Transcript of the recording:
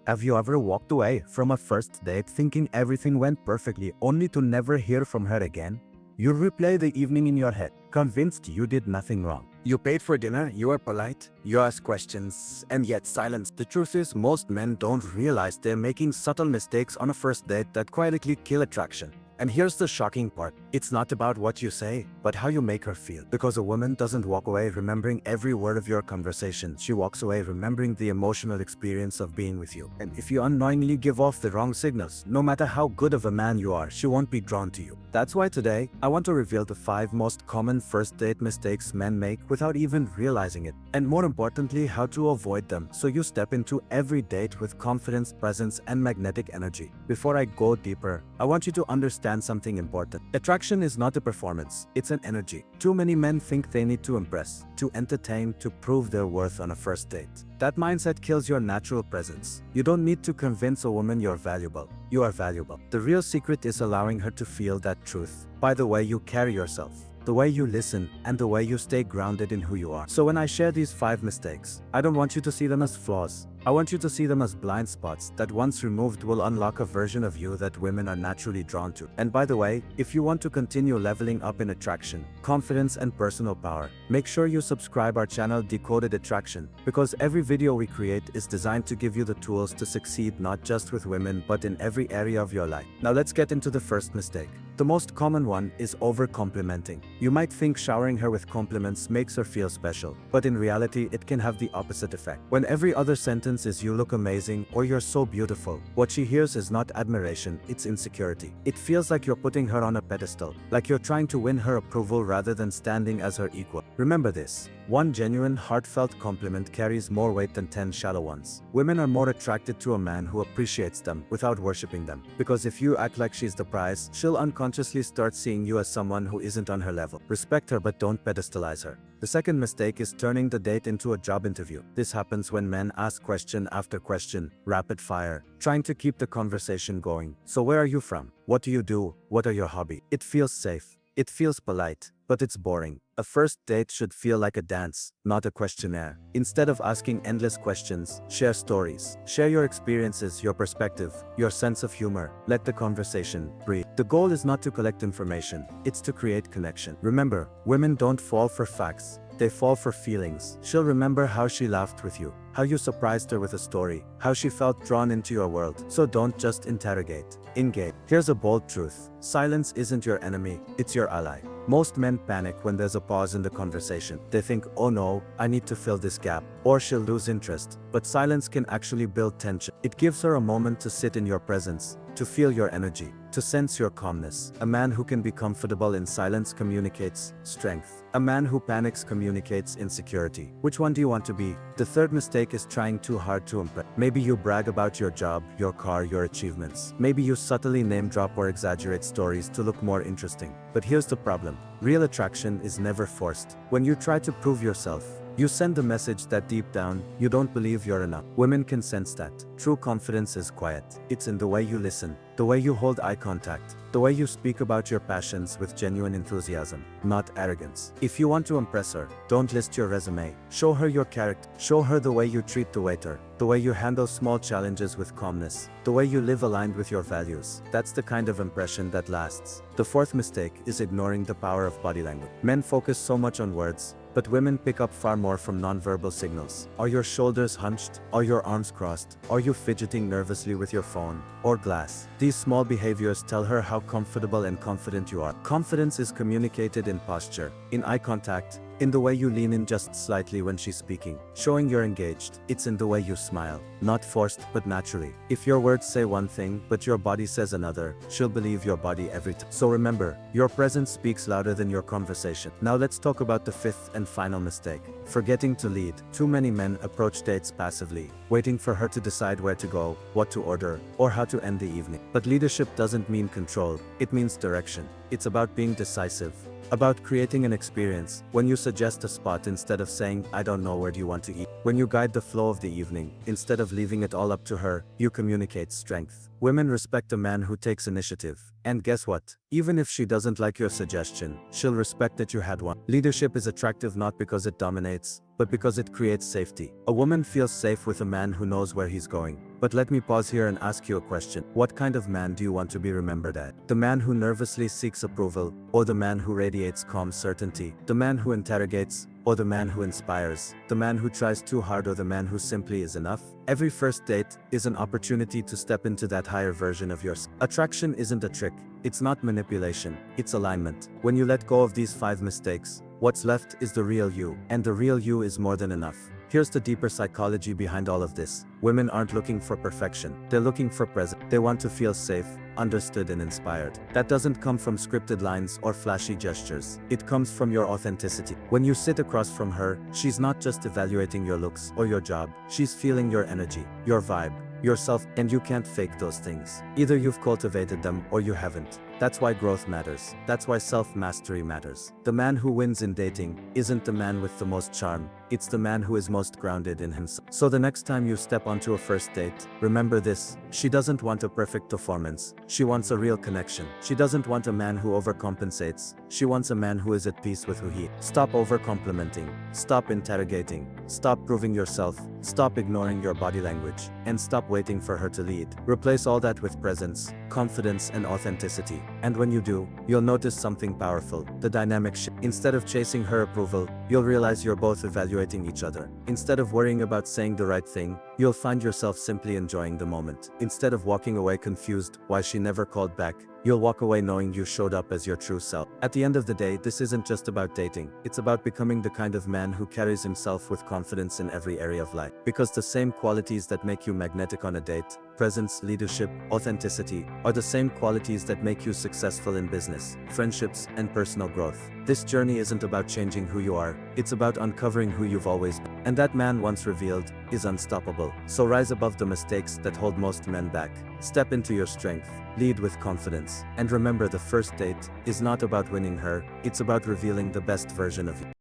Have you ever walked away from a first date thinking everything went perfectly only to never hear from her again? You replay the evening in your head, convinced you did nothing wrong. You paid for dinner, you are polite, you ask questions, and yet silence. The truth is, most men don't realize they're making subtle mistakes on a first date that quietly kill attraction. And here's the shocking part. It's not about what you say, but how you make her feel. Because a woman doesn't walk away remembering every word of your conversation. She walks away remembering the emotional experience of being with you. And if you unknowingly give off the wrong signals, no matter how good of a man you are, she won't be drawn to you. That's why today, I want to reveal the 5 most common first date mistakes men make without even realizing it. And more importantly, how to avoid them so you step into every date with confidence, presence, and magnetic energy. Before I go deeper, I want you to understand something important. Attraction is not a performance, it's an energy. Too many men think they need to impress, to entertain, to prove their worth on a first date. That mindset kills your natural presence. You don't need to convince a woman you're valuable. You are valuable. The real secret is allowing her to feel that truth by the way you carry yourself, the way you listen, and the way you stay grounded in who you are. So when I share these 5 mistakes, I don't want you to see them as flaws. I want you to see them as blind spots that once removed will unlock a version of you that women are naturally drawn to. And by the way, if you want to continue leveling up in attraction, confidence, and personal power, make sure you subscribe our channel Decoded Attraction, because every video we create is designed to give you the tools to succeed not just with women but in every area of your life. Now let's get into the first mistake. The most common one is over-complimenting. You might think showering her with compliments makes her feel special, but in reality it can have the opposite effect. When every other sentence is "you look amazing" or "you're so beautiful," what she hears is not admiration, it's insecurity. It feels like you're putting her on a pedestal, like you're trying to win her approval rather than standing as her equal. Remember this: one genuine, heartfelt compliment carries more weight than 10 shallow ones. Women are more attracted to a man who appreciates them without worshipping them, because if you act like she's the prize, she'll unconsciously start seeing you as someone who isn't on her level. Respect her, but don't pedestalize her. The second mistake is turning the date into a job interview. This happens when men ask question after question, rapid fire, trying to keep the conversation going. So where are you from? What do you do? What are your hobbies? It feels safe. It feels polite, but it's boring. A first date should feel like a dance, not a questionnaire. Instead of asking endless questions, share stories. Share your experiences, your perspective, your sense of humor. Let the conversation breathe. The goal is not to collect information, it's to create connection. Remember, women don't fall for facts. They fall for feelings. She'll remember how she laughed with you, how you surprised her with a story, how she felt drawn into your world. So don't just interrogate, engage. Here's a bold truth: silence isn't your enemy, it's your ally. Most men panic when there's a pause in the conversation. They think, oh no, I need to fill this gap, or she'll lose interest. But silence can actually build tension. It gives her a moment to sit in your presence, to feel your energy, to sense your calmness. A man who can be comfortable in silence communicates strength. A man who panics communicates insecurity. Which one do you want to be? The third mistake is trying too hard to impress. Maybe you brag about your job, your car, your achievements. Maybe you subtly name drop or exaggerate stories to look more interesting. But here's the problem: real attraction is never forced. When you try to prove yourself, you send a message that deep down, you don't believe you're enough. Women can sense that. True confidence is quiet. It's in the way you listen, the way you hold eye contact, the way you speak about your passions with genuine enthusiasm, not arrogance. If you want to impress her, don't list your resume. Show her your character. Show her the way you treat the waiter, the way you handle small challenges with calmness, the way you live aligned with your values. That's the kind of impression that lasts. The fourth mistake is ignoring the power of body language. Men focus so much on words, but women pick up far more from nonverbal signals. Are your shoulders hunched? Are your arms crossed? Are you fidgeting nervously with your phone or glass? These small behaviors tell her how comfortable and confident you are. Confidence is communicated in posture, in eye contact, in the way you lean in just slightly when she's speaking, showing you're engaged. It's in the way you smile, not forced but naturally. If your words say one thing but your body says another, she'll believe your body every time. So remember, your presence speaks louder than your conversation. Now let's talk about the fifth and final mistake: forgetting to lead. Too many men approach dates passively, waiting for her to decide where to go, what to order, or how to end the evening. But leadership doesn't mean control, it means direction. It's about being decisive, about creating an experience. When you suggest a spot instead of saying, I don't know, where do you want to eat? When you guide the flow of the evening, instead of leaving it all up to her, you communicate strength. Women respect a man who takes initiative. And guess what? Even if she doesn't like your suggestion, she'll respect that you had one. Leadership is attractive not because it dominates, but because it creates safety. A woman feels safe with a man who knows where he's going, But let me pause here and ask you a question. What kind of man do you want to be remembered as? The man who nervously seeks approval, or the man who radiates calm certainty? The man who interrogates, or the man who inspires? The man who tries too hard, or the man who simply is enough? Every first date is an opportunity to step into that higher version of yourself. Attraction isn't a trick. It's not manipulation. It's alignment. When you let go of these 5 mistakes, what's left is the real you. And the real you is more than enough. Here's the deeper psychology behind all of this. Women aren't looking for perfection. They're looking for presence. They want to feel safe, understood, and inspired. That doesn't come from scripted lines or flashy gestures. It comes from your authenticity. When you sit across from her, she's not just evaluating your looks or your job. She's feeling your energy, your vibe, yourself, and you can't fake those things. Either you've cultivated them or you haven't. That's why growth matters. That's why self-mastery matters. The man who wins in dating isn't the man with the most charm. It's the man who is most grounded in himself. So the next time you step onto a first date, remember this: she doesn't want a perfect performance. She wants a real connection. She doesn't want a man who overcompensates. She wants a man who is at peace with who he is. Stop over-complimenting. Stop interrogating. Stop proving yourself. Stop ignoring your body language. And stop waiting for her to lead. Replace all that with presence, confidence, and authenticity. And when you do, you'll notice something powerful. The dynamic shift. Instead of chasing her approval, you'll realize you're both evaluating each other. Instead of worrying about saying the right thing, you'll find yourself simply enjoying the moment. Instead of walking away confused why she never called back, you'll walk away knowing you showed up as your true self. At the end of the day, this isn't just about dating. It's about becoming the kind of man who carries himself with confidence in every area of life. Because the same qualities that make you magnetic on a date, presence, leadership, authenticity, are the same qualities that make you successful in business, friendships, and personal growth. This journey isn't about changing who you are, it's about uncovering who you've always been. And that man once revealed is unstoppable. So rise above the mistakes that hold most men back. Step into your strength, lead with confidence, and remember, the first date is not about winning her, it's about revealing the best version of you.